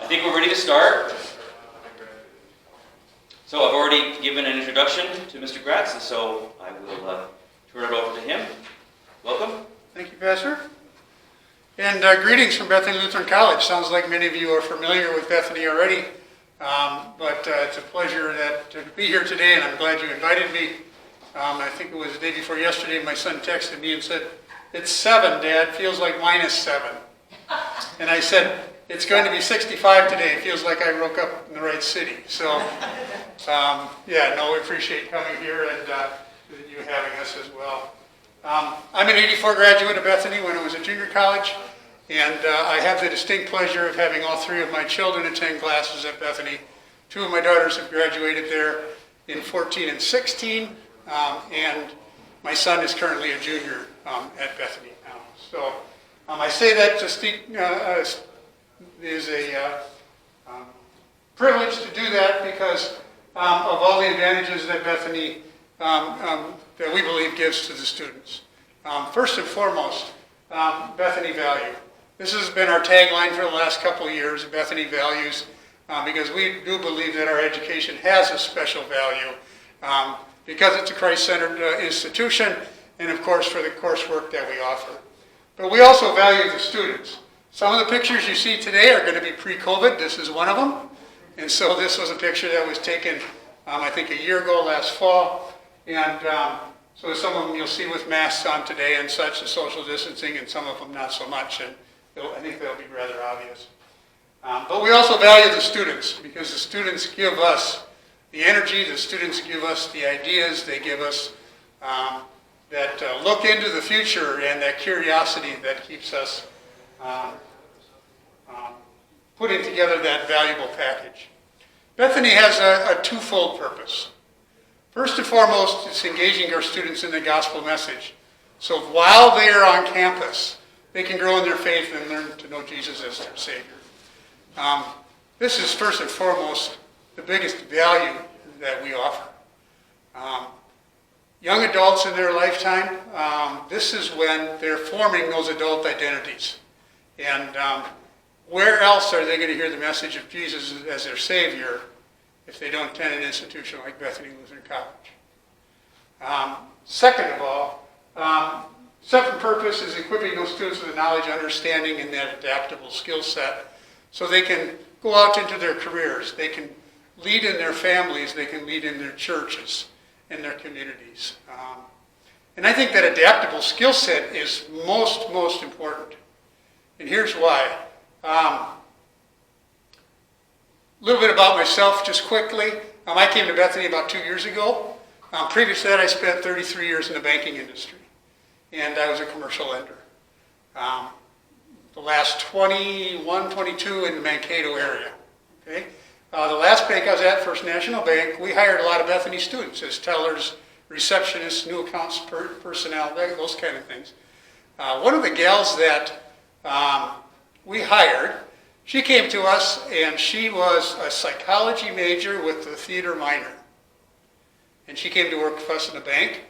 I think we're ready to start. So I've already given an introduction to Mr. Gratz, and so I will turn it over to him. Welcome. Thank you, Pastor. And greetings from Bethany Lutheran College. Sounds like many of you are familiar with Bethany already, but it's a pleasure to be here today, and I'm glad you invited me. I think it was the day before yesterday, my son texted me and said, "It's 7, Dad, feels like -7. And I said, "It's going to be 65 today. It feels like I woke up in the right city." So, we appreciate coming here and you having us as well. I'm an 84 graduate of Bethany when I was at junior college, and I have the distinct pleasure of having all 3 of my children attend classes at Bethany. 2 of my daughters have graduated there in 14 and 16, and my son is currently a junior at Bethany now. So I say that is a privilege to do that because of all the advantages that Bethany that we believe gives to the students. First and foremost, Bethany value. This has been our tagline for the last couple of years, Bethany values, because we do believe that our education has a special value because it's a Christ-centered institution and, of course, for the coursework that we offer. But we also value the students. Some of the pictures you see today are going to be pre-COVID. This is one of them. And so this was a picture that was taken, I think, a year ago, last fall. And so some of them you'll see with masks on today and such, the social distancing, and some of them not so much. And I think they'll be rather obvious. But we also value the students because the students give us the energy, the students give us the ideas, they give us that look into the future and that curiosity that keeps us putting together that valuable package. Bethany has a twofold purpose. First and foremost, it's engaging our students in the gospel message. So while they are on campus, they can grow in their faith and learn to know Jesus as their Savior. This is first and foremost the biggest value that we offer. Young adults in their lifetime, this is when they're forming those adult identities. And where else are they going to hear the message of Jesus as their Savior if they don't attend an institution like Bethany Lutheran College? Second of all, second purpose is equipping those students with the knowledge, understanding, and that adaptable skill set so they can go out into their careers. They can lead in their families. They can lead in their churches and their communities. And I think that adaptable skill set is most important. And here's why. A little bit about myself, just quickly. I came to Bethany about 2 years ago. Previous to that, I spent 33 years in the banking industry, and I was a commercial lender. The last 21, 22 in the Mankato area. Okay? The last bank I was at, First National Bank, we hired a lot of Bethany students as tellers, receptionists, new accounts personnel, those kind of things. One of the gals that we hired, she came to us and she was a psychology major with a theater minor. And she came to work with us in the bank.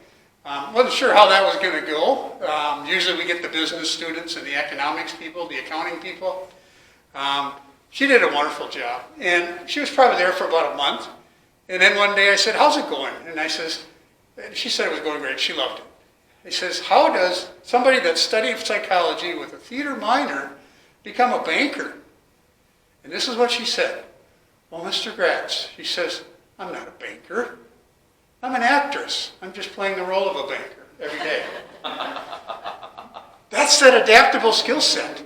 Wasn't sure how that was going to go. Usually we get the business students and the economics people, the accounting people. She did a wonderful job. And she was probably there for about a month. And then one day I said, "How's it going?" And she said it was going great. She loved it. I says, "How does somebody that studied psychology with a theater minor become a banker?" And this is what she said. "Well, Mr. Gratz," she says, "I'm not a banker. I'm an actress. I'm just playing the role of a banker every day." That's that adaptable skill set.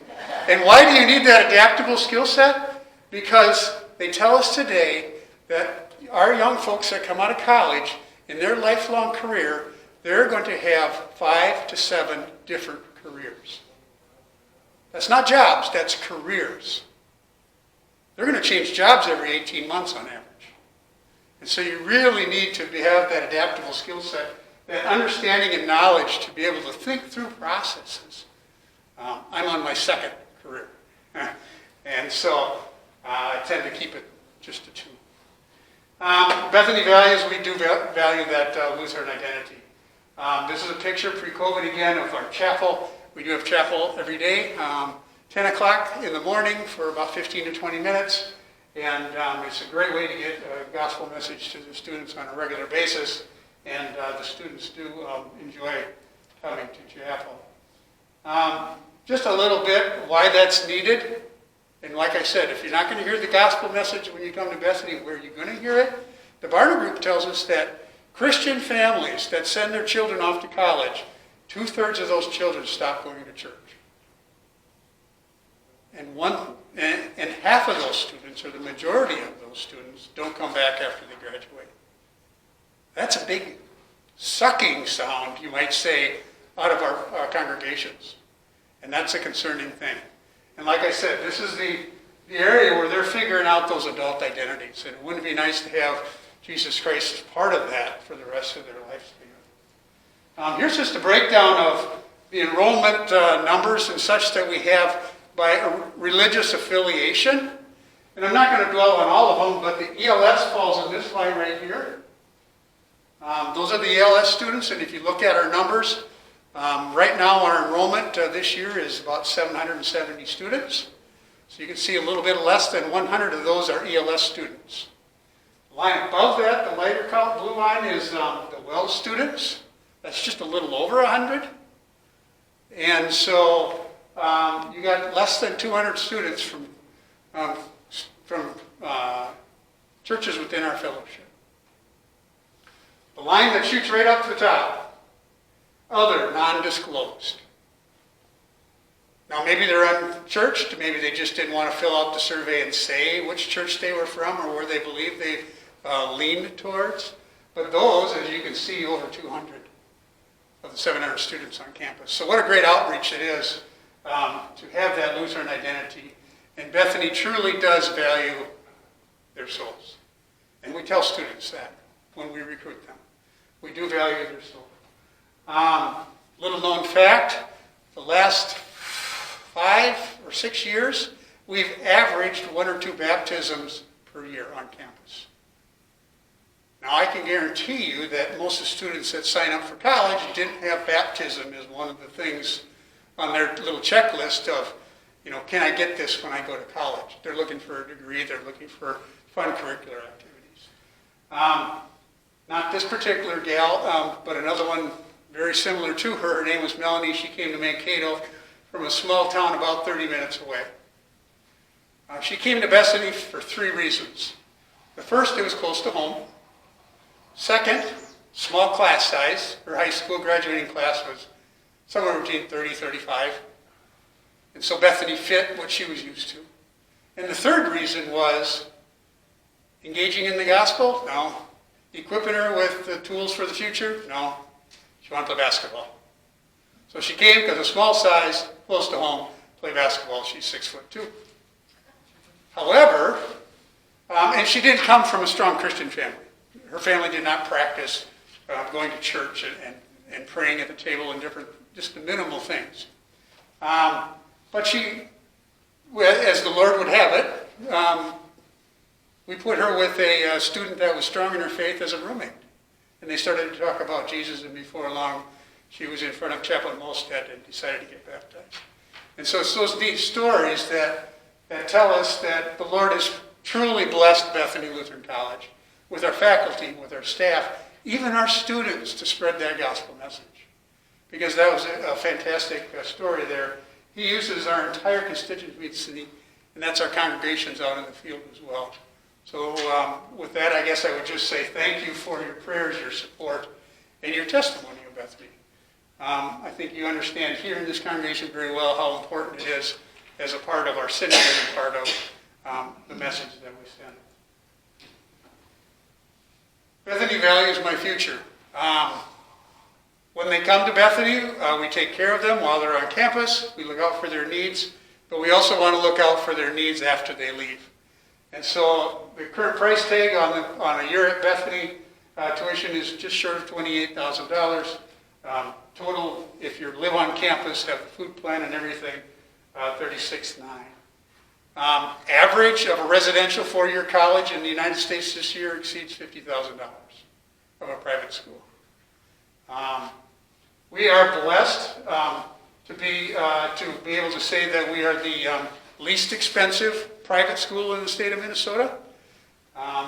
And why do you need that adaptable skill set? Because they tell us today that our young folks that come out of college, in their lifelong career, they're going to have 5 to 7 different careers. That's not jobs, that's careers. They're going to change jobs every 18 months on average. And so you really need to have that adaptable skill set, that understanding and knowledge to be able to think through processes. I'm on my second career. And so I tend to keep it just to 2. Bethany values, we do value that Lutheran identity. This is a picture pre-COVID again of our chapel. We do have chapel every day. 10 o'clock in the morning for about 15 to 20 minutes. And it's a great way to get a gospel message to the students on a regular basis. And the students do enjoy coming to chapel. Just a little bit why that's needed. And like I said, if you're not going to hear the gospel message when you come to Bethany, where are you going to hear it? The Barna Group tells us that Christian families that send their children off to college, 2/3 of those children stop going to church. And half of those students, or the majority of those students, don't come back after they graduate. That's a big sucking sound, you might say, out of our congregations. And that's a concerning thing. And like I said, this is the area where they're figuring out those adult identities. And it wouldn't be nice to have Jesus Christ as part of that for the rest of their lifespan. Here's just a breakdown of the enrollment numbers and such that we have by a religious affiliation. And I'm not going to dwell on all of them, but the ELS falls in this line right here. Those are the ELS students, and if you look at our numbers, right now our enrollment this year is about 770 students. So you can see a little bit less than 100 of those are ELS students. The line above that, the lighter color blue line, is the WELS students. That's just a little over 100. And so you got less than 200 students from churches within our fellowship. The line that shoots right up to the top, other, non-disclosed. Now maybe they're unchurched, maybe they just didn't want to fill out the survey and say which church they were from or where they believe they leaned towards. But those, as you can see, over 200 of the 700 students on campus. So what a great outreach it is to have that Lutheran identity. And Bethany truly does value their souls. And we tell students that when we recruit them. We do value their soul. Little known fact, the last 5 or 6 years, we've averaged 1 or 2 baptisms per year on campus. Now I can guarantee you that most of the students that sign up for college didn't have baptism as one of the things on their little checklist of, can I get this when I go to college? They're looking for a degree, they're looking for fun curricular activities. Not this particular gal, but another one very similar to her. Her name was Melanie. She came to Mankato from a small town about 30 minutes away. She came to Bethany for 3 reasons. The first, it was close to home. Second, small class size. Her high school graduating class was somewhere between 30, 35. And so Bethany fit what she was used to. And the third reason was engaging in the gospel? No. Equipping her with the tools for the future? No. She wanted to play basketball. So she came because of small size, close to home, play basketball. She's 6'2". However, and she didn't come from a strong Christian family. Her family did not practice going to church and praying at the table and just the minimal things. But she, as the Lord would have it, we put her with a student that was strong in her faith as a roommate. And they started to talk about Jesus, and before long, she was in front of Chaplain Molstead and decided to get baptized. And so it's those deep stories that tell us that the Lord has truly blessed Bethany Lutheran College with our faculty, with our staff, even our students, to spread that gospel message. Because that was a fantastic story there. He uses our entire constituency, and that's our congregations out in the field as well. So with that, I guess I would just say thank you for your prayers, your support, and your testimony of Bethany. I think you understand here in this congregation very well how important it is as a part of our synod and part of the message that we send. Bethany values my future. When they come to Bethany, we take care of them while they're on campus. We look out for their needs, but we also want to look out for their needs after they leave. And so the current price tag on a year at Bethany tuition is just short of $28,000. Total, if you live on campus, have the food plan and everything, $36,900. Average of a residential 4-year college in the United States this year exceeds $50,000 of a private school. We are blessed to be able to say that we are the least expensive private school in the state of Minnesota,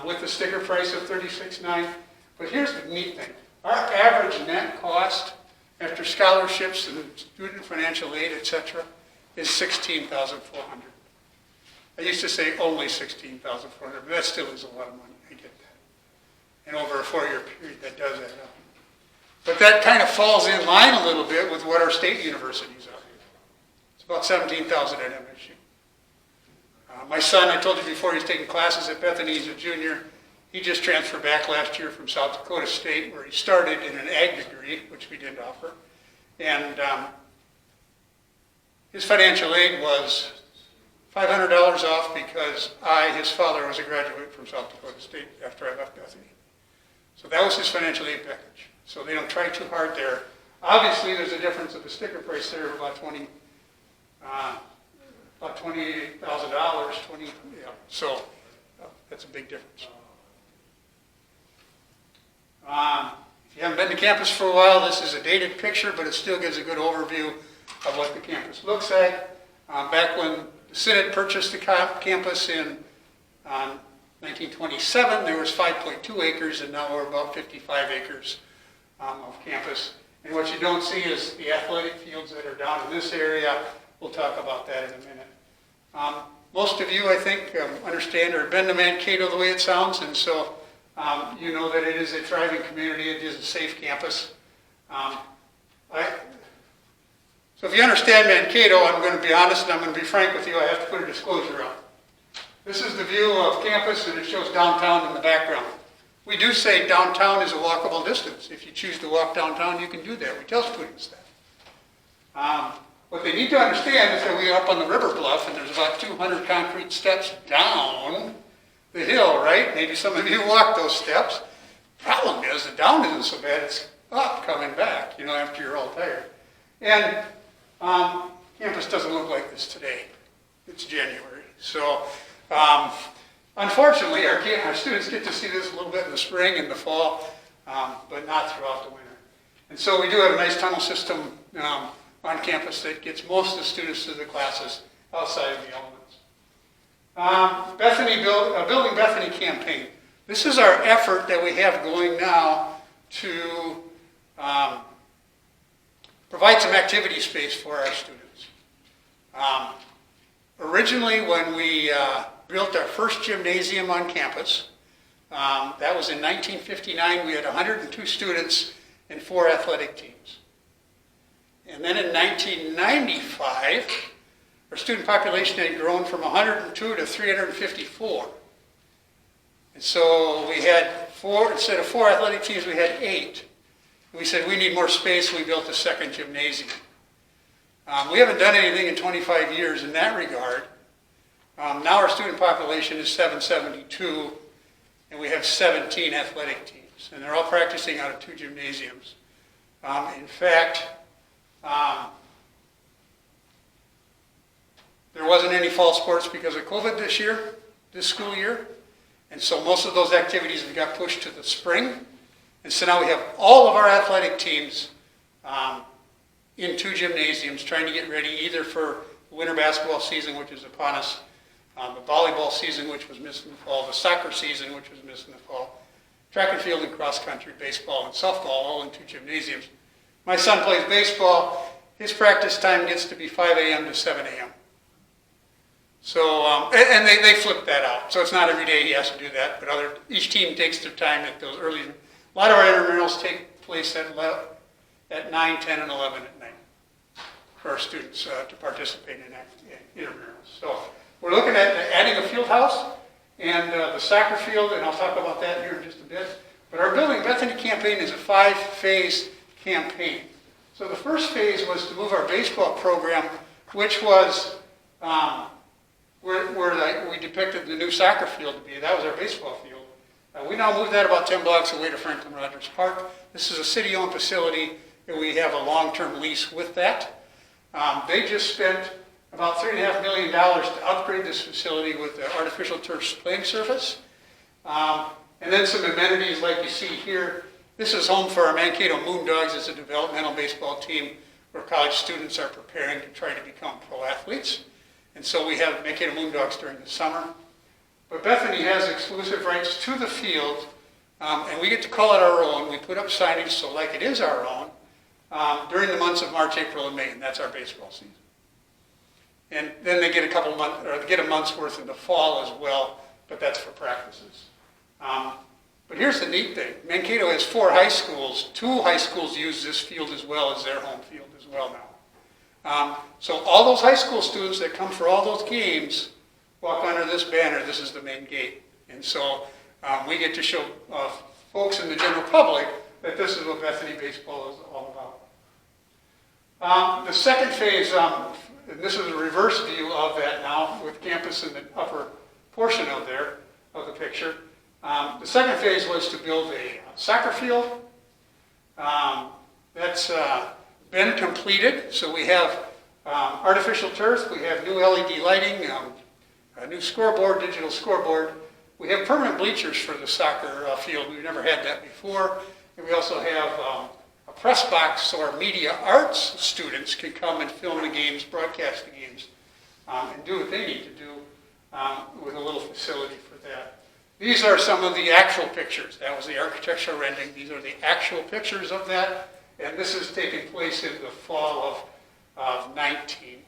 with a sticker price of $36.9. But here's the neat thing. Our average net cost after scholarships and student financial aid, etc., is $16,400. I used to say only $16,400, but that still is a lot of money. I get that. And over a 4-year period, that does add up. But that kind of falls in line a little bit with what our state universities are. It's about $17,000 at MSU. My son, I told you before, he's taking classes at Bethany. He's a junior. He just transferred back last year from South Dakota State, where he started in an ag degree, which we didn't offer. And his financial aid was $500 off because his father, was a graduate from South Dakota State after I left Bethany. So that was his financial aid package. So they don't try too hard there. Obviously, there's a difference of the sticker price there of about $28,000. So that's a big difference. If you haven't been to campus for a while, this is a dated picture, but it still gives a good overview of what the campus looks like. Back when the Senate purchased the campus in 1927, there was 5.2 acres, and now we're about 55 acres of campus. And what you don't see is the athletic fields that are down in this area. We'll talk about that in a minute. Most of you, I think, understand or have been to Mankato the way it sounds, and so you know that it is a thriving community. It is a safe campus. So if you understand Mankato, I'm going to be honest and I'm going to be frank with you. I have to put a disclosure on. This is the view of campus, and it shows downtown in the background. We do say downtown is a walkable distance. If you choose to walk downtown, you can do that. We tell students that. What they need to understand is that we are up on the river bluff, and there's about 200 concrete steps down the hill, right? Maybe some of you walk those steps. Problem is, the down isn't so bad. It's up coming back, after you're all tired. And campus doesn't look like this today. It's January. So, unfortunately, our students get to see this a little bit in the spring and the fall, but not throughout the winter. And so we do have a nice tunnel system on campus that gets most of the students to the classes outside of the elements. Building Bethany campaign. This is our effort that we have going now to provide some activity space for our students. Originally, when we built our first gymnasium on campus, that was in 1959, we had 102 students and 4 athletic teams. And then in 1995, our student population had grown from 102 to 354. And so we had instead of 4 athletic teams, we had 8. And we said we need more space, we built a second gymnasium. We haven't done anything in 25 years in that regard. Now our student population is 772, and we have 17 athletic teams. And they're all practicing out of 2 gymnasiums. In fact, there wasn't any fall sports because of COVID this school year. And so most of those activities have got pushed to the spring. And so now we have all of our athletic teams in 2 gymnasiums trying to get ready either for the winter basketball season, which is upon us, the volleyball season, which was missed in the fall, the soccer season, which was missed in the fall, track and field and cross country, baseball and softball, all in 2 gymnasiums. My son plays baseball. His practice time gets to be 5 a.m. to 7 a.m. So, and they flip that out. So it's not every day he has to do that, but each team takes their time at those early. A lot of our intramurals take place at 9, 10, and 11 at night for our students to participate in intramurals. So we're looking at adding a field house and the soccer field, and I'll talk about that here in just a bit. But our Building Bethany campaign is a 5-phase campaign. So the first phase was to move our baseball program, which was where we depicted the new soccer field to be. That was our baseball field. We now moved that about 10 blocks away to Franklin Rogers Park. This is a city-owned facility, and we have a long-term lease with that. They just spent about $3.5 million to upgrade this facility with the artificial turf playing surface. And then some amenities like you see here. This is home for our Mankato Moondogs. It's a developmental baseball team. where college students are preparing to try to become pro athletes. And so we have Mankato Moondogs during the summer. But Bethany has exclusive rights to the field, and we get to call it our own. We put up signage so like it is our own during the months of March, April, and May, and that's our baseball season. And then they get a month's worth in the fall as well, but that's for practices. But here's the neat thing. Mankato has 4 high schools. 2 high schools use this field as well as their home field as well now. So all those high school students that come for all those games walk under this banner. This is the main gate. And so we get to show folks in the general public that this is what Bethany baseball is all about. The second phase, and this is a reverse view of that now with campus in the upper portion of the picture. The second phase was to build a soccer field. That's been completed. So we have artificial turf, we have new LED lighting, a new scoreboard, digital scoreboard. We have permanent bleachers for the soccer field. We've never had that before. And we also have a press box so our media arts students can come and film the games, broadcast the games, and do what they need to do with a little facility for that. These are some of the actual pictures. That was the architectural rendering. These are the actual pictures of that. And this is taking place in the fall of 19.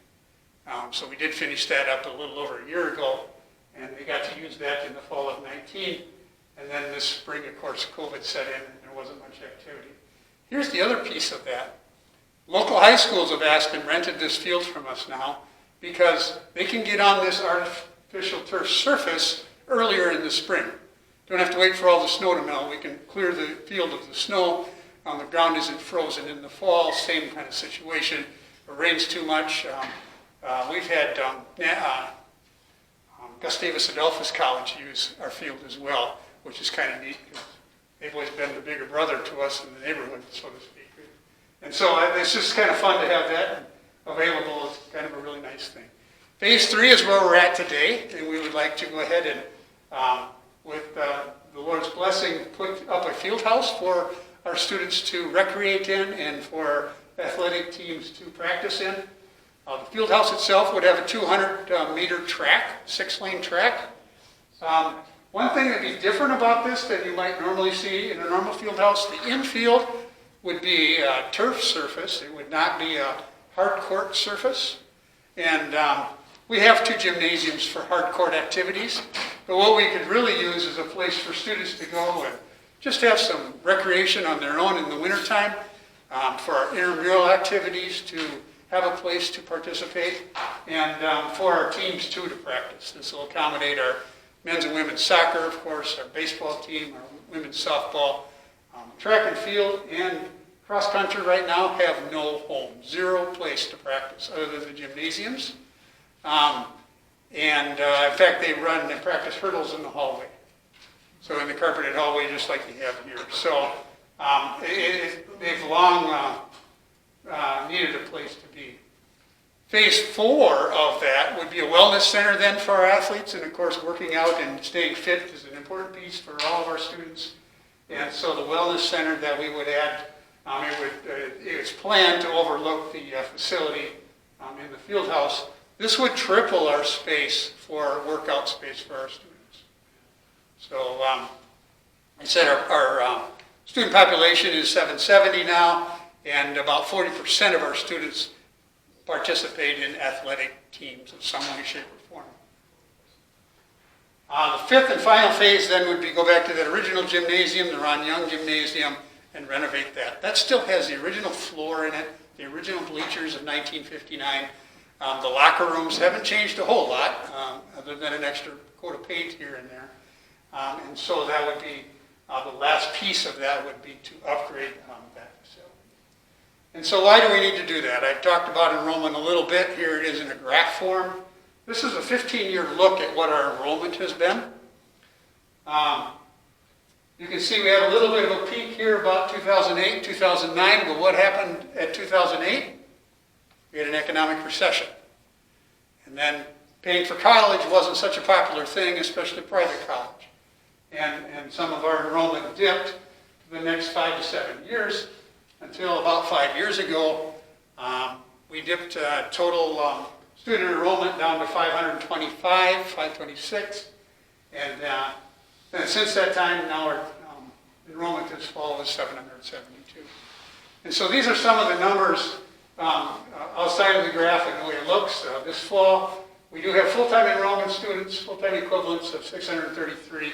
So we did finish that up a little over a year ago. And we got to use that in the fall of 19. And then this spring, of course, COVID set in and there wasn't much activity. Here's the other piece of that. Local high schools have asked and rented this field from us now because they can get on this artificial turf surface earlier in the spring. Don't have to wait for all the snow to melt. We can clear the field of the snow. The ground isn't frozen in the fall. Same kind of situation. If it rains too much. We've had Gustavus Adolphus College use our field as well, which is kind of neat because they've always been the bigger brother to us in the neighborhood, so to speak. And so it's just kind of fun to have that available. It's kind of a really nice thing. Phase 3 is where we're at today, and we would like to go ahead and, with the Lord's blessing, put up a field house for our students to recreate in and for athletic teams to practice in. The field house itself would have a 200-meter track, 6-lane track. One thing that would be different about this than you might normally see in a normal field house, the infield would be a turf surface. It would not be a hard court surface. And we have 2 gymnasiums for hard court activities. But what we could really use is a place for students to go and just have some recreation on their own in the wintertime, for our intramural activities to have a place to participate, and for our teams too to practice. This will accommodate our men's and women's soccer, of course, our baseball team, our women's softball, track and field, and cross country right now have no home, 0 place to practice other than the gymnasiums. In fact, they run and practice hurdles in the hallway. So in the carpeted hallway, just like you have here. So they've long needed a place to be. Phase 4 of that would be a wellness center then for our athletes, and of course working out and staying fit is an important piece for all of our students. And so the wellness center that we would add, it's planned to overlook the facility in the field house. This would triple our space for workout space for our students. So I said our student population is 770 now, and about 40% of our students participate in athletic teams of some way, shape, or form. The 5th and final phase then would be go back to that original gymnasium, the Ron Young Gymnasium, and renovate that. That still has the original floor in it, the original bleachers of 1959. The locker rooms haven't changed a whole lot, other than an extra coat of paint here and there. And so that would be, the last piece of that would be to upgrade that facility. And so why do we need to do that? I've talked about enrollment a little bit. Here it is in a graph form. This is a 15-year look at what our enrollment has been. You can see we had a little bit of a peak here about 2008, 2009, but what happened at 2008? We had an economic recession. And then paying for college wasn't such a popular thing, especially private college. And some of our enrollment dipped the next 5 to 7 years until about 5 years ago We dipped total student enrollment down to 525, 526, and since that time, now our enrollment this fall is 772. And so these are some of the numbers outside of the graph and the way it looks. This fall, we do have full-time enrollment students, full-time equivalents of 633.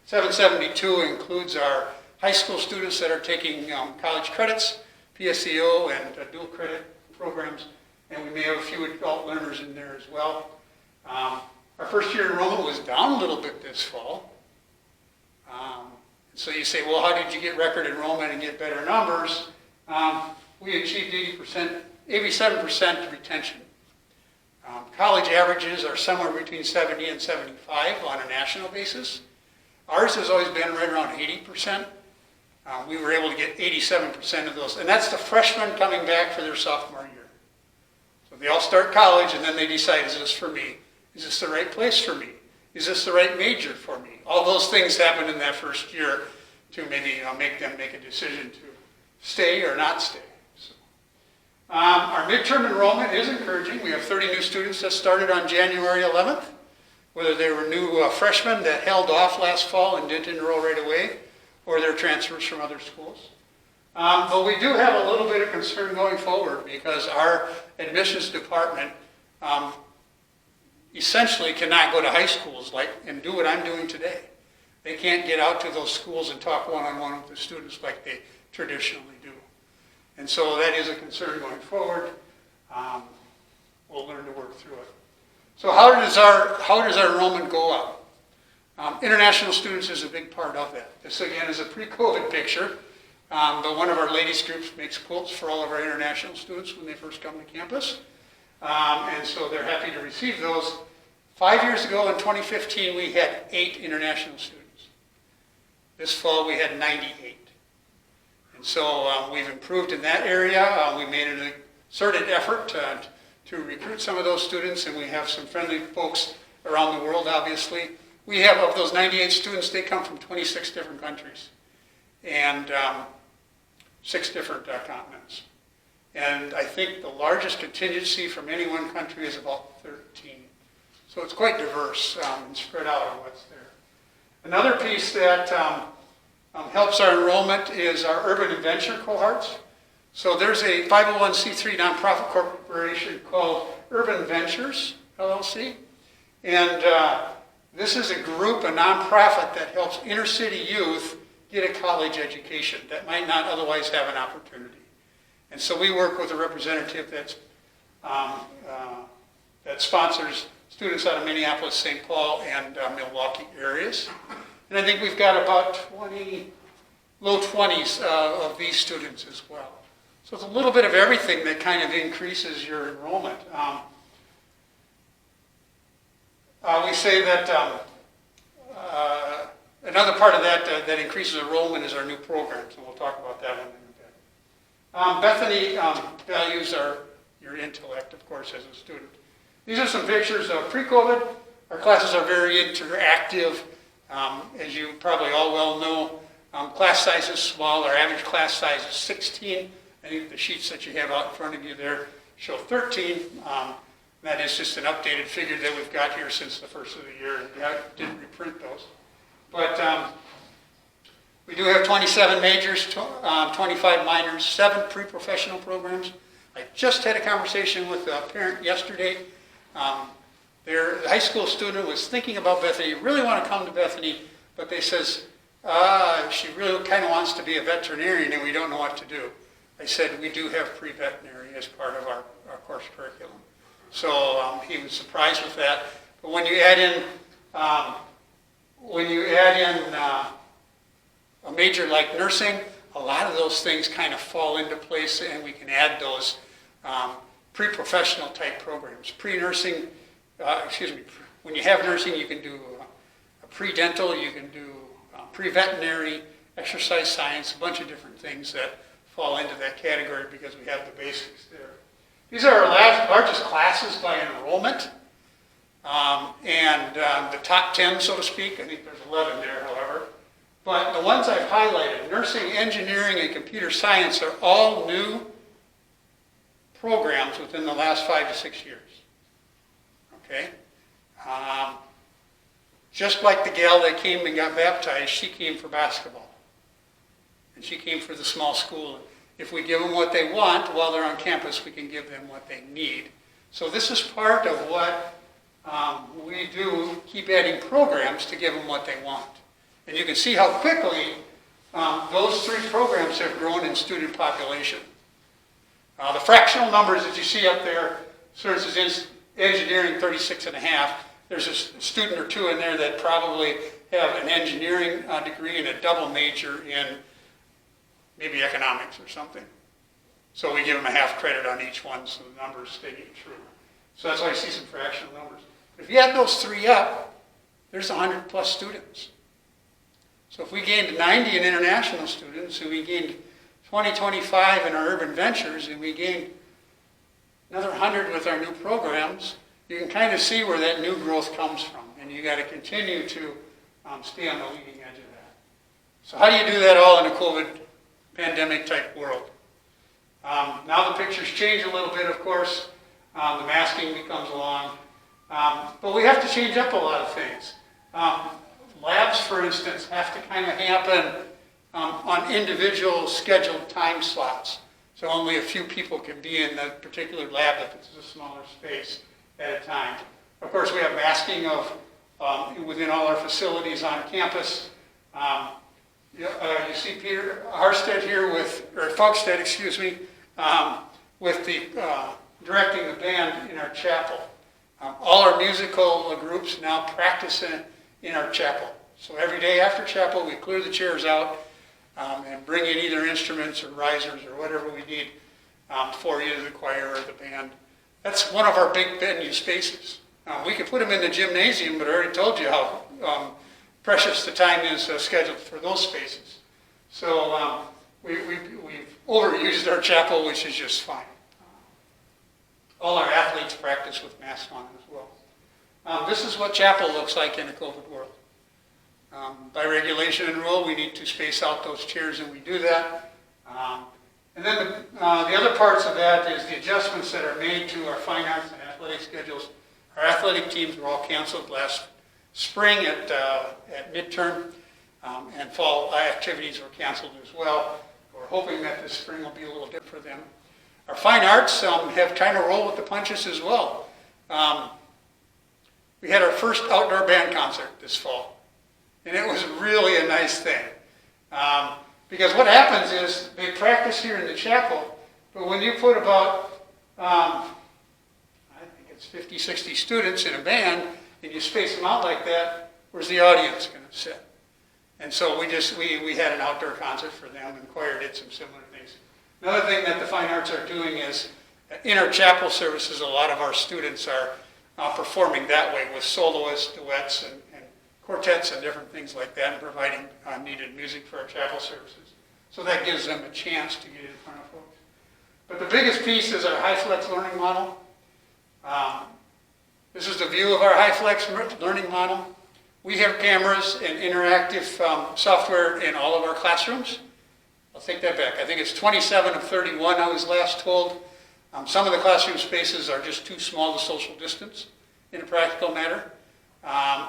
772 includes our high school students that are taking college credits, PSEO, and dual credit programs, and we may have a few adult learners in there as well. Our first year enrollment was down a little bit this fall. So you say, well, how did you get record enrollment and get better numbers? We achieved 87% retention. College averages are somewhere between 70 and 75 on a national basis. Ours has always been right around 80%. We were able to get 87% of those, and that's the freshmen coming back for their sophomore year. So they all start college, and then they decide, is this for me? Is this the right place for me? Is this the right major for me? All those things happen in that first year to maybe make them make a decision to stay or not stay. So, our midterm enrollment is encouraging. We have 30 new students that started on January 11th, whether they were new freshmen that held off last fall and didn't enroll right away, or they're transfers from other schools. But we do have a little bit of concern going forward because our admissions department essentially cannot go to high schools and do what I'm doing today. They can't get out to those schools and talk one-on-one with the students like they traditionally do. And so that is a concern going forward. We'll learn to work through it. So how does our enrollment go up? International students is a big part of that. This again is a pre-COVID picture, but one of our ladies groups makes quilts for all of our international students when they first come to campus. And so they're happy to receive those. 5 years ago in 2015, we had 8 international students. This fall we had 98. And so we've improved in that area. We made an concerted effort to recruit some of those students, and we have some friendly folks around the world, obviously. We have, of those 98 students, they come from 26 different countries and 6 different continents. And I think the largest contingency from any one country is about 13. So it's quite diverse and spread out on what's there. Another piece that helps our enrollment is our urban adventure cohorts. So there's a 501c3 nonprofit corporation called Urban Ventures, LLC. And this is a group, a nonprofit that helps inner city youth get a college education that might not otherwise have an opportunity. And so we work with a representative that sponsors students out of Minneapolis, St. Paul, and Milwaukee areas. And I think we've got about low 20s of these students as well. So it's a little bit of everything that kind of increases your enrollment. We say that another part of that increases enrollment is our new programs, and we'll talk about that one in a bit. Bethany values your intellect, of course, as a student. These are some pictures of pre-COVID. Our classes are very interactive. As you probably all well know, class size is small. Our average class size is 16. I think the sheets that you have out in front of you there show 13. That is just an updated figure that we've got here since the first of the year. I didn't reprint those. But we do have 27 majors, 25 minors, 7 pre-professional programs. I just had a conversation with a parent yesterday. Their high school student was thinking about Bethany, really want to come to Bethany, but they says, she really kind of wants to be a veterinarian and we don't know what to do. I said, we do have pre-veterinary as part of our course curriculum. So he was surprised with that. But when you add in a major like nursing, a lot of those things kind of fall into place, and we can add those pre-professional type programs. Pre-nursing, when you have nursing, you can do a pre-dental, you can do pre-veterinary, exercise science, a bunch of different things that fall into that category because we have the basics there. These are our largest classes by enrollment, and the top 10, so to speak. I think there's 11 there, however. But the ones I've highlighted, nursing, engineering, and computer science, are all new programs within the last 5 to 6 years. Okay? Just like the gal that came and got baptized, she came for basketball. And she came for the small school. If we give them what they want while they're on campus, we can give them what they need. So this is part of what we do, keep adding programs to give them what they want. And you can see how quickly those 3 programs have grown in student population. The fractional numbers that you see up there, for instance, engineering 36.5, there's a student or 2 in there that probably have an engineering degree and a double major in maybe economics or something. So we give them a half credit on each one so the numbers stay true. So that's why you see some fractional numbers. If you add those 3 up, there's 100 plus students. So if we gained 90 in international students, and we gained 25 in our urban ventures, and we gained another 100 with our new programs, you can kind of see where that new growth comes from. And you got to continue to stay on the leading edge of that. So how do you do that all in a COVID pandemic type world? Now the pictures change a little bit, of course. The masking becomes along. But we have to change up a lot of things. Labs, for instance, have to kind of happen on individual scheduled time slots. So only a few people can be in that particular lab if it's a smaller space at a time. Of course, we have masking of within all our facilities on campus. You see Peter Harstead here Fogstead, excuse me, with the directing the band in our chapel. All our musical groups now practice in our chapel. So every day after chapel, we clear the chairs out and bring in either instruments or risers or whatever we need for either the choir or the band. That's one of our big venue spaces. We could put them in the gymnasium, but I already told you how precious the time is scheduled for those spaces. So we've overused our chapel, which is just fine. All our athletes practice with masks on as well. This is what chapel looks like in a COVID world. By regulation and rule, we need to space out those chairs, and we do that. And then the other parts of that is the adjustments that are made to our fine arts and athletic schedules. Our athletic teams were all canceled last spring at midterm, and fall activities were canceled as well. We're hoping that this spring will be a little different for them. Our fine arts have kind of rolled with the punches as well. We had our first outdoor band concert this fall, and it was really a nice thing. Because what happens is they practice here in the chapel, but when you put about, I think it's 50, 60 students in a band, and you space them out like that, where's the audience going to sit? And so we had an outdoor concert for them, and choir did some similar things. Another thing that the fine arts are doing is, in our chapel services, a lot of our students are performing that way with soloists, duets, and quartets and different things like that, and providing needed music for our chapel services. So that gives them a chance to get in front of folks. But the biggest piece is our HighFlex learning model. This is the view of our HighFlex learning model. We have cameras and interactive software in all of our classrooms. I'll take that back. I think it's 27 of 31, I was last told. Some of the classroom spaces are just too small to social distance in a practical matter.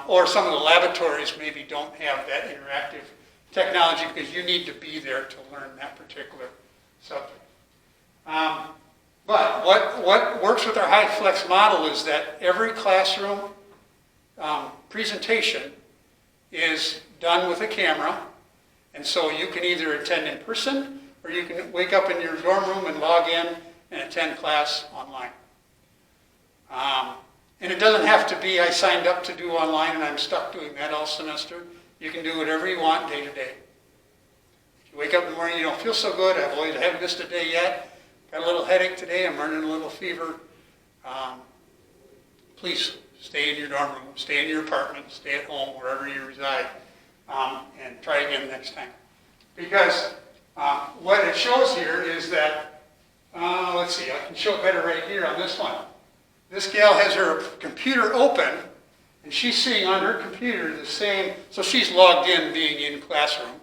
Or some of the laboratories maybe don't have that interactive technology because you need to be there to learn that particular subject. But what works with our HighFlex model is that every classroom presentation is done with a camera, and so you can either attend in person or you can wake up in your dorm room and log in and attend class online. And it doesn't have to be, I signed up to do online and I'm stuck doing that all semester. You can do whatever you want day to day. If you wake up in the morning, you don't feel so good, I haven't missed a day yet, got a little headache today, I'm running a little fever, please stay in your dorm room, stay in your apartment, stay at home, wherever you reside, and try again next time. Because what it shows here is that, let's see, I can show it better right here on this one. This gal has her computer open, and she's seeing on her computer the same, so she's logged in being in classroom,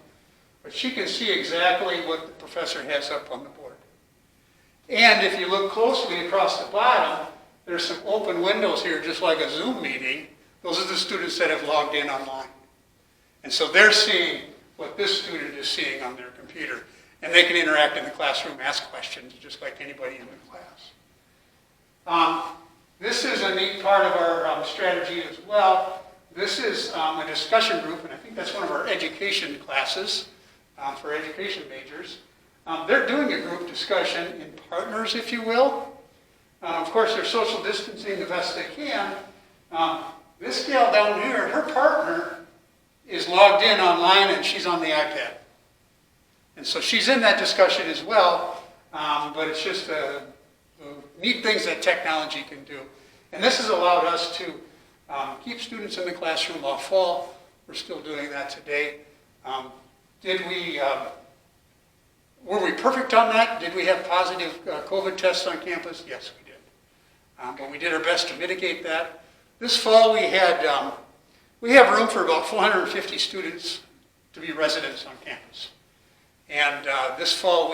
but she can see exactly what the professor has up on the board. And if you look closely across the bottom, there's some open windows here, just like a Zoom meeting. Those are the students that have logged in online. And so they're seeing what this student is seeing on their computer. And they can interact in the classroom, ask questions, just like anybody in the class. This is a neat part of our strategy as well. This is a discussion group, and I think that's one of our education classes for education majors. They're doing a group discussion in partners, if you will. Of course, they're social distancing the best they can. This gal down here, her partner is logged in online and she's on the iPad. And so she's in that discussion as well, but it's just the neat things that technology can do. And this has allowed us to keep students in the classroom all fall. We're still doing that today. Were we perfect on that? Did we have positive COVID tests on campus? Yes, we did. But we did our best to mitigate that. This fall we have room for about 450 students to be residents on campus. And this fall,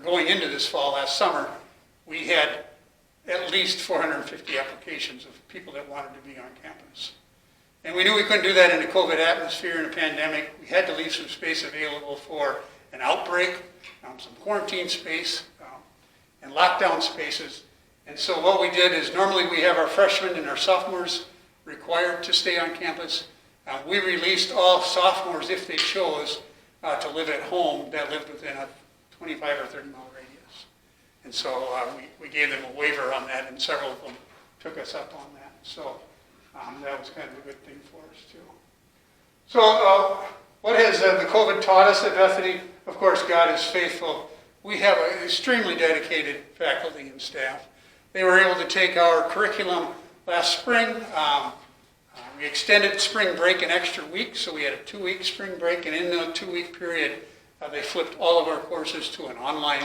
going into this fall last summer, we had at least 450 applications of people that wanted to be on campus. And we knew we couldn't do that in a COVID atmosphere, in a pandemic. We had to leave some space available for an outbreak, some quarantine space, and lockdown spaces. And so what we did is normally we have our freshmen and our sophomores required to stay on campus. We released all sophomores, if they chose, to live at home that lived within a 25 or 30 mile radius. And so we gave them a waiver on that, and several of them took us up on that. So that was kind of a good thing for us too. So what has the COVID taught us at Bethany? Of course, God is faithful. We have an extremely dedicated faculty and staff. They were able to take our curriculum last spring. We extended spring break an extra week, so we had a 2-week spring break, and in the 2-week period, they flipped all of our courses to an online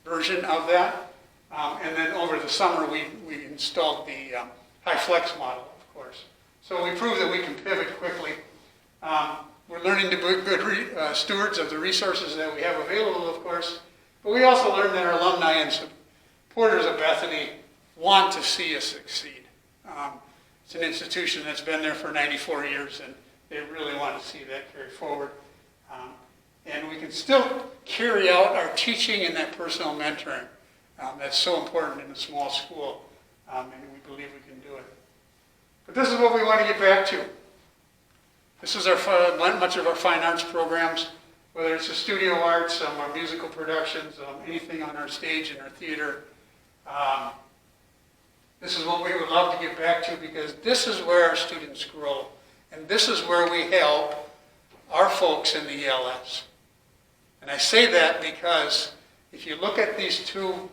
version of that. And then over the summer, we installed the high flex model, of course. So we proved that we can pivot quickly. We're learning to be good stewards of the resources that we have available, of course. But we also learned that our alumni and supporters of Bethany want to see us succeed. It's an institution that's been there for 94 years, and they really want to see that carry forward. And we can still carry out our teaching and that personal mentoring. That's so important in a small school, and we believe we can do it. But this is what we want to get back to. This is much of our fine arts programs, whether it's the studio arts, our musical productions, anything on our stage and our theater. This is what we would love to get back to, because this is where our students grow. And this is where we help our folks in the ELS. And I say that because if you look at these two,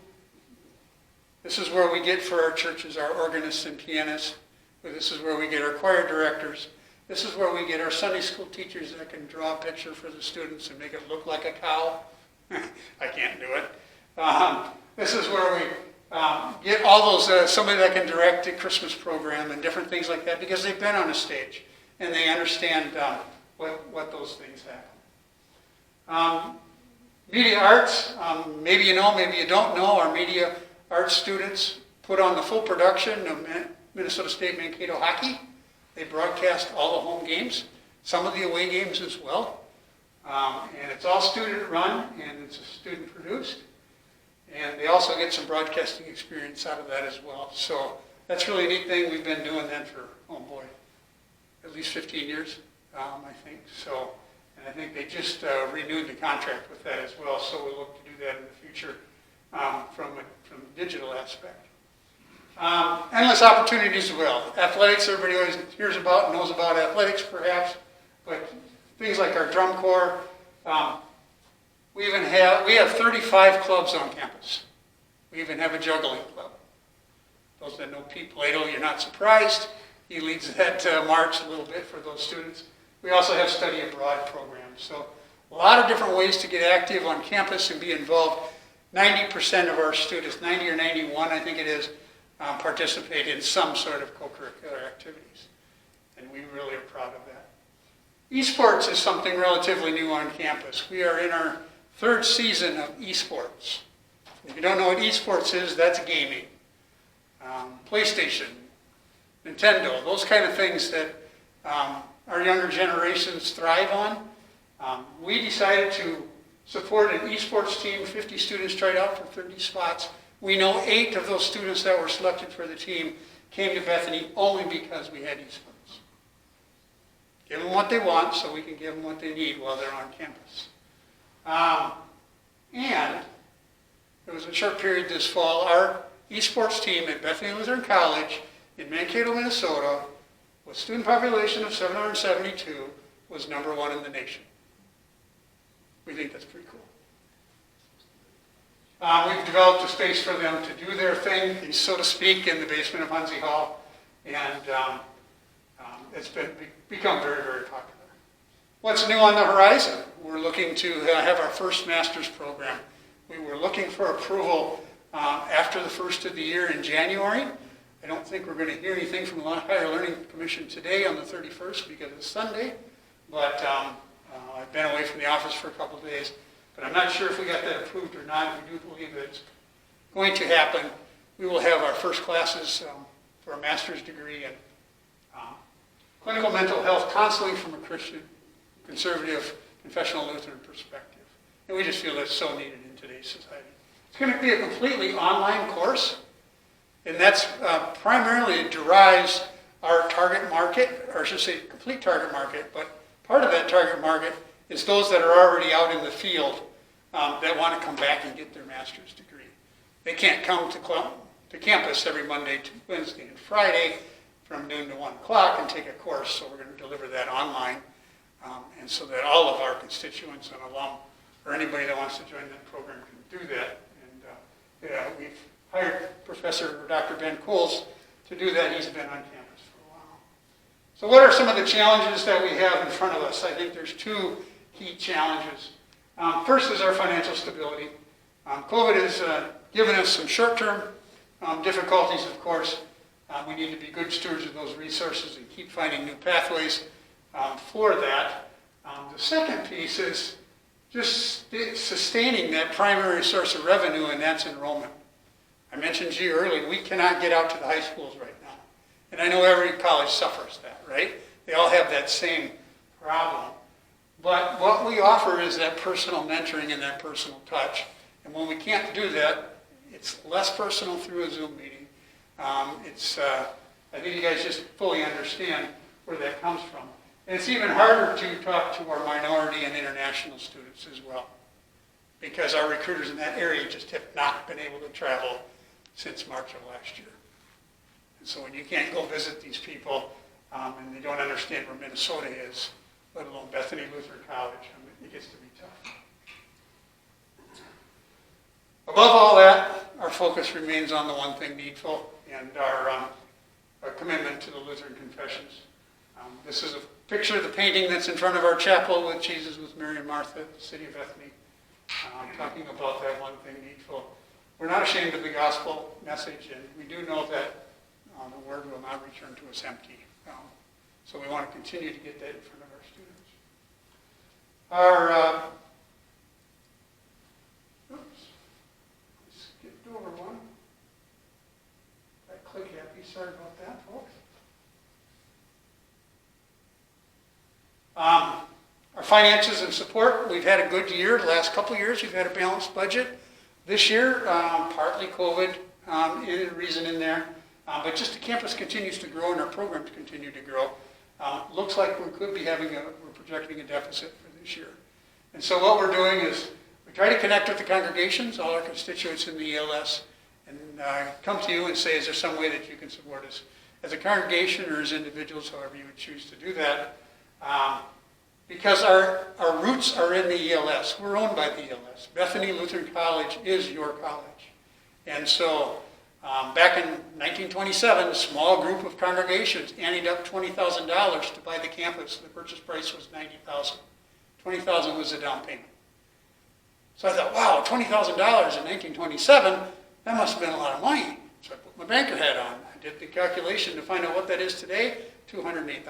this is where we get for our churches our organists and pianists. This is where we get our choir directors. This is where we get our Sunday school teachers that can draw a picture for the students and make it look like a cow. I can't do it. This is where we get all those, somebody that can direct a Christmas program and different things like that, because they've been on a stage and they understand what those things happen. Media arts, maybe you know, maybe you don't know, our media arts students put on the full production of Minnesota State Mankato hockey. They broadcast all the home games, some of the away games as well. And it's all student run and it's student produced. And they also get some broadcasting experience out of that as well. So that's really a neat thing. We've been doing that for, oh boy, at least 15 years, I think. So, and I think they just renewed the contract with that as well. So we'll look to do that in the future from a digital aspect. Endless opportunities as well. Athletics, everybody always hears about and knows about athletics perhaps, but things like our drum corps. We have 35 clubs on campus. We even have a juggling club. Those that know Pete Plato, you're not surprised. He leads that march a little bit for those students. We also have study abroad programs. So a lot of different ways to get active on campus and be involved. 90% of our students, 90 or 91 I think it is, participate in some sort of co-curricular activities. And we really are proud of that. Esports is something relatively new on campus. We are in our 3rd season of esports. If you don't know what esports is, that's gaming. PlayStation, Nintendo, those kind of things that our younger generations thrive on. We decided to support an esports team. 50 students tried out for 30 spots. We know 8 of those students that were selected for the team came to Bethany only because we had esports. Give them what they want so we can give them what they need while they're on campus. And there was a short period this fall, our esports team at Bethany Lutheran College in Mankato, Minnesota, with a student population of 772, was number 1 in the nation. We think that's pretty cool. We've developed a space for them to do their thing, so to speak, in the basement of Hunzi Hall, and it's become very, very popular. What's new on the horizon? We're looking to have our first master's program. We were looking for approval after the first of the year in January. I don't think we're going to hear anything from the Higher Learning Commission today on the 31st because it's Sunday, but I've been away from the office for a couple of days. But I'm not sure if we got that approved or not. We do believe that it's going to happen. We will have our first classes for a master's degree in clinical mental health counseling from a Christian, conservative, confessional Lutheran perspective. And we just feel that's so needed in today's society. It's going to be a completely online course, and that's primarily derives our target market, or I should say complete target market, but part of that target market is those that are already out in the field that want to come back and get their master's degree. They can't come to campus every Monday, Wednesday, and Friday from noon to 1 o'clock and take a course, so we're going to deliver that online, and so that all of our constituents and alum, or anybody that wants to join that program can do that. And we've hired Professor Dr. Ben Coles to do that. He's been on campus for a while. So what are some of the challenges that we have in front of us? I think there's 2 key challenges. First is our financial stability. COVID has given us some short-term difficulties, of course. We need to be good stewards of those resources and keep finding new pathways for that. The second piece is just sustaining that primary source of revenue, and that's enrollment. I mentioned to you earlier, we cannot get out to the high schools right now. And I know every college suffers that, right? They all have that same problem. But what we offer is that personal mentoring and that personal touch. And when we can't do that, it's less personal through a Zoom meeting. I think you guys just fully understand where that comes from. And it's even harder to talk to our minority and international students as well, because our recruiters in that area just have not been able to travel since March of last year. And so when you can't go visit these people and they don't understand where Minnesota is, let alone Bethany Lutheran College, it gets to be tough. Above all that, our focus remains on the one thing needful and our commitment to the Lutheran confessions. This is a picture of the painting that's in front of our chapel with Jesus with Mary and Martha, the city of Bethany, talking about that one thing needful. We're not ashamed of the gospel message, and we do know that the word will not return to us empty. So we want to continue to get that in front of our students. Skipped over one. That click happy, sorry about that, folks. Our finances and support, we've had a good year. The last couple of years, we've had a balanced budget. This year, partly COVID is a reason in there, but just the campus continues to grow and our programs continue to grow. Looks like we could be we're projecting a deficit for this year. And so what we're doing is we try to connect with the congregations, all our constituents in the ELS, and come to you and say, is there some way that you can support us as a congregation or as individuals, however you would choose to do that. Because our roots are in the ELS. We're owned by the ELS. Bethany Lutheran College is your college. And so back in 1927, a small group of congregations anteed up $20,000 to buy the campus. The purchase price was $90,000. $20,000 was the down payment. So I thought, wow, $20,000 in 1927, that must have been a lot of money. So I put my banker hat on. I did the calculation to find out what that is today, $208,000.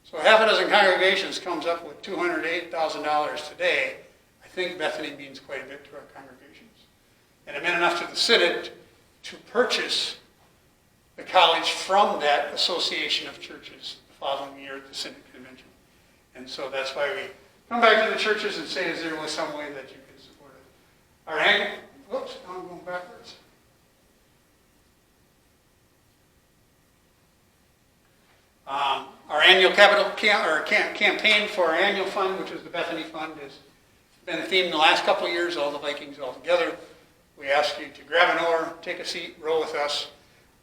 So half a dozen congregations comes up with $208,000 today. I think Bethany means quite a bit to our congregations. And it meant enough to the synod to purchase the college from that association of churches the following year at the synod convention. And so that's why we come back to the churches and say, is there was some way that you can support it? Our annual, whoops, I'm going backwards. Our annual campaign for our annual fund, which is the Bethany Fund, has been the theme the last couple of years, all the Vikings all together. We ask you to grab an oar, take a seat, row with us.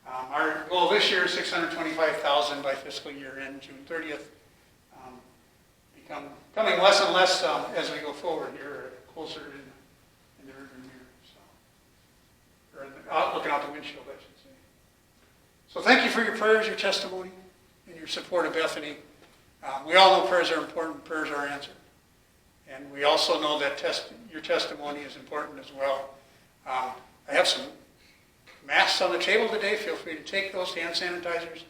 Our goal this year is $625,000 by fiscal year end, June 30th. Becoming less and less as we go forward here, closer in the rearview mirror. Or looking out the windshield, I should say. So thank you for your prayers, your testimony, and your support of Bethany. We all know prayers are important, prayers are answered. And we also know that your testimony is important as well. I have some masks on the table today. Feel free to take those, hand sanitizers.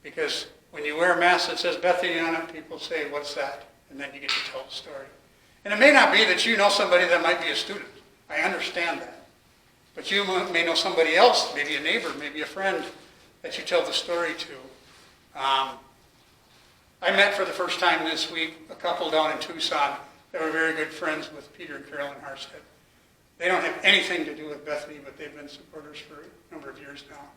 Because when you wear a mask that says Bethany on it, people say, what's that? And then you get to tell the story. And it may not be that you know somebody that might be a student. I understand that. But you may know somebody else, maybe a neighbor, maybe a friend, that you tell the story to. I met for the first time this week a couple down in Tucson that were very good friends with Peter and Carolyn Harstead. They don't have anything to do with Bethany, but they've been supporters for a number of years now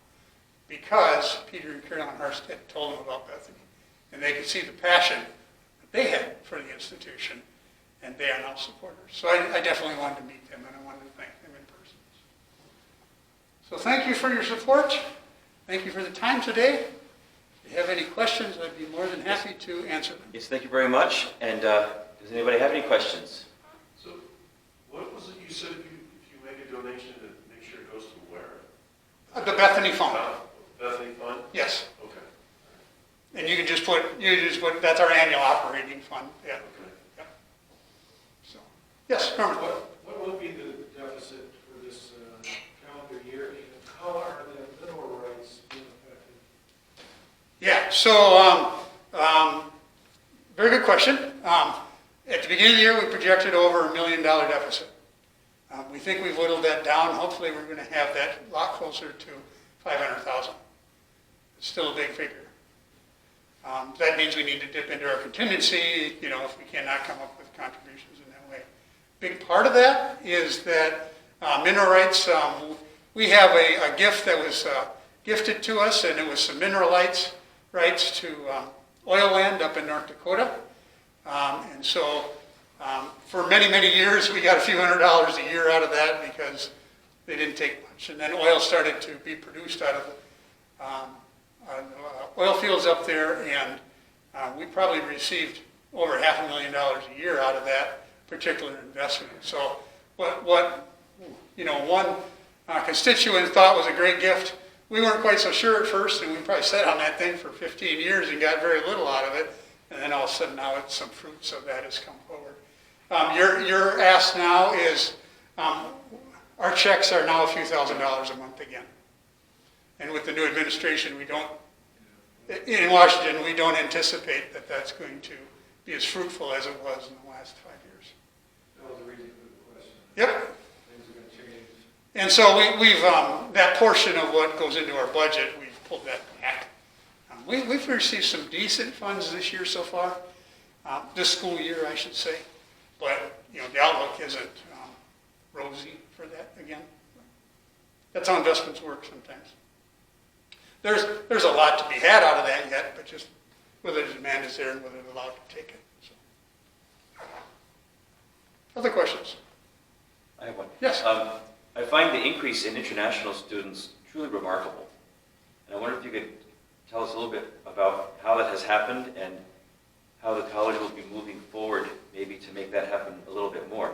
because Peter and Carolyn Harstead told them about Bethany. And they could see the passion that they had for the institution, and they are now supporters. So I definitely wanted to meet them, and I wanted to thank them in person. So thank you for your support. Thank you for the time today. If you have any questions, I'd be more than happy to answer them. Yes, thank you very much. And does anybody have any questions? So, what was it you said if you make a donation to make sure it goes to where? The Bethany Fund. Bethany Fund? Yes. Okay. And you can just put, that's our annual operating fund. Yeah. Okay. Yeah. So, yes, Norman. What will be the deficit for this calendar year, and how are the mineral rights being affected? Yeah, so very good question. At the beginning of the year, we projected over $1 million deficit. We think we've whittled that down. Hopefully, we're going to have that a lot closer to $500,000. It's still a big figure. That means we need to dip into our contingency, if we cannot come up with contributions in that way. Big part of that is that mineral rights, we have a gift that was gifted to us, and it was some mineral rights to oil land up in North Dakota. And so for many, many years, we got a few $100s a year out of that because they didn't take much. And then oil started to be produced out of the oil fields up there, and we probably received over $500,000 a year out of that particular investment. So what one constituent thought was a great gift, we weren't quite so sure at first, and we probably sat on that thing for 15 years and got very little out of it. And then all of a sudden now it's some fruits of that has come forward. Your ask now is, our checks are now a few $1,000s a month again. And with the new administration, in Washington, we don't anticipate that that's going to be as fruitful as it was in the last 5 years. That was the reason for the question. Yep. Things are going to change. And so we've that portion of what goes into our budget, we've pulled that back. We've received some decent funds this year so far, this school year, I should say. But the outlook isn't rosy for that again. That's how investments work sometimes. There's a lot to be had out of that yet, but just whether the demand is there and whether they're allowed to take it. So. Other questions? I have one. Yes. I find the increase in international students truly remarkable. And I wonder if you could tell us a little bit about how that has happened and how the college will be moving forward maybe to make that happen a little bit more.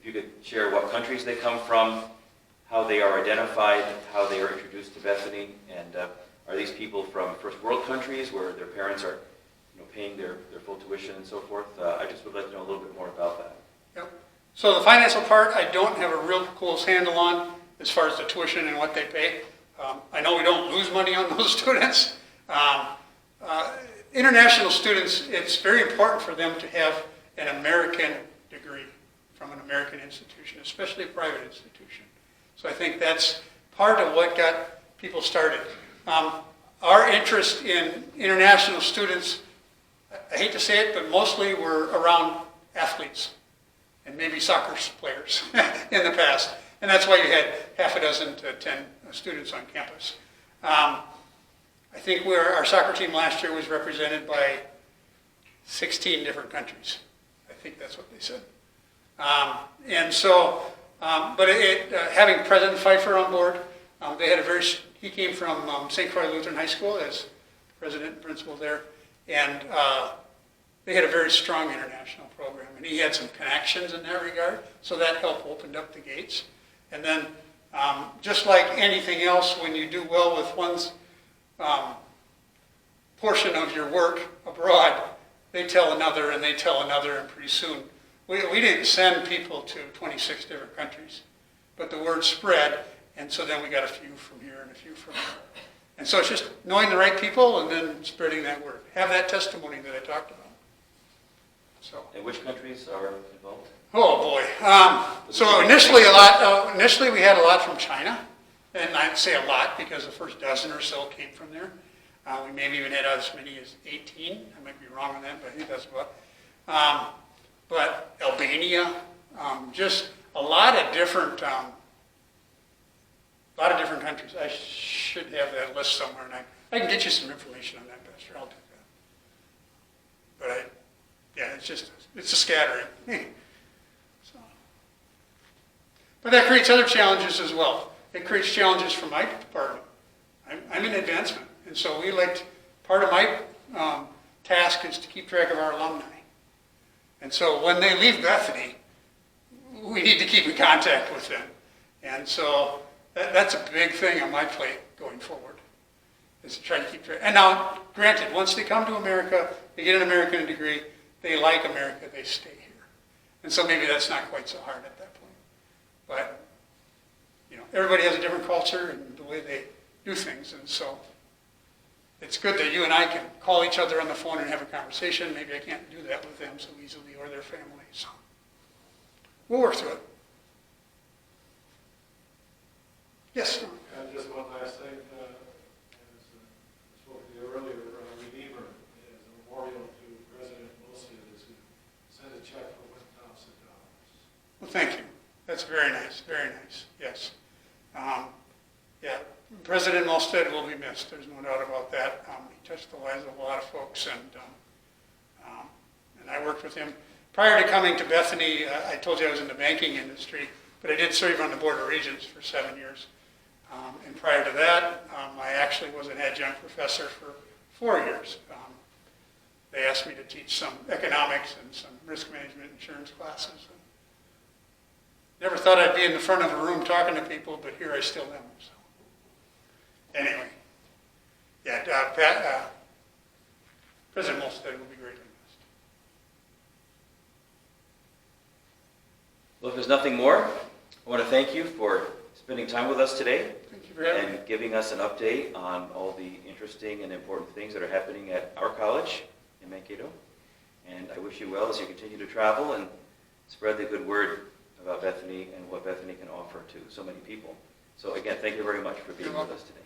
If you could share what countries they come from, how they are identified, how they are introduced to Bethany, and are these people from first world countries where their parents are paying their full tuition and so forth? I just would like to know a little bit more about that. Yep. So the financial part, I don't have a real close handle on as far as the tuition and what they pay. I know we don't lose money on those students. International students, it's very important for them to have an American degree from an American institution, especially a private institution. So I think that's part of what got people started. Our interest in international students, I hate to say it, but mostly were around athletes and maybe soccer players in the past. And that's why you had half a dozen to 10 students on campus. I think our soccer team last year was represented by 16 different countries. I think that's what they said. Having President Pfeiffer on board, he came from St. Croix Lutheran High School as president and principal there, and they had a very strong international program, and he had some connections in that regard, so that helped open up the gates. And then, just like anything else, when you do well with one's portion of your work abroad, they tell another, and they tell another, and pretty soon, we didn't send people to 26 different countries, but the word spread, and so then we got a few from here and a few from there. And so it's just knowing the right people and then spreading that word. Have that testimony that I talked about. So. And which countries are involved? Oh boy. So initially we had a lot from China, and I'd say a lot because the first dozen or so came from there. We maybe even had as many as 18. I might be wrong on that, but I think that's about. But Albania, just a lot of different countries. I should have that list somewhere, and I can get you some information on that, Pastor. I'll do that. But it's a scattering. So. But that creates other challenges as well. It creates challenges for my department. I'm in advancement, and so part of my task is to keep track of our alumni. And so when they leave Bethany, we need to keep in contact with them. And so that's a big thing on my plate going forward, is to try to keep track. And now, granted, once they come to America, they get an American degree, they like America, they stay here. And so maybe that's not quite so hard at that point. But, everybody has a different culture and the way they do things. And so it's good that you and I can call each other on the phone and have a conversation. Maybe I can't do that with them so easily or their families. So we'll work through it. Yes? And just one last thing. As I spoke to you earlier, Redeemer is a memorial to President Wilson who sent a check for $1,000. Well, thank you. That's very nice, very nice. Yes. President Molstead will be missed. There's no doubt about that. He touched the lives of a lot of folks, and I worked with him. Prior to coming to Bethany, I told you I was in the banking industry, but I did serve on the Board of Regents for 7 years. And prior to that, I actually was an adjunct professor for 4 years. They asked me to teach some economics and some risk management insurance classes. Never thought I'd be in the front of a room talking to people, but here I still am. So. Anyway, President Molstead will be greatly missed. Well, if there's nothing more, I want to thank you for spending time with us today. Thank you for having me. And giving us an update on all the interesting and important things that are happening at our college in Mankato. And I wish you well as you continue to travel and spread the good word about Bethany and what Bethany can offer to so many people. So again, thank you very much for being with us today.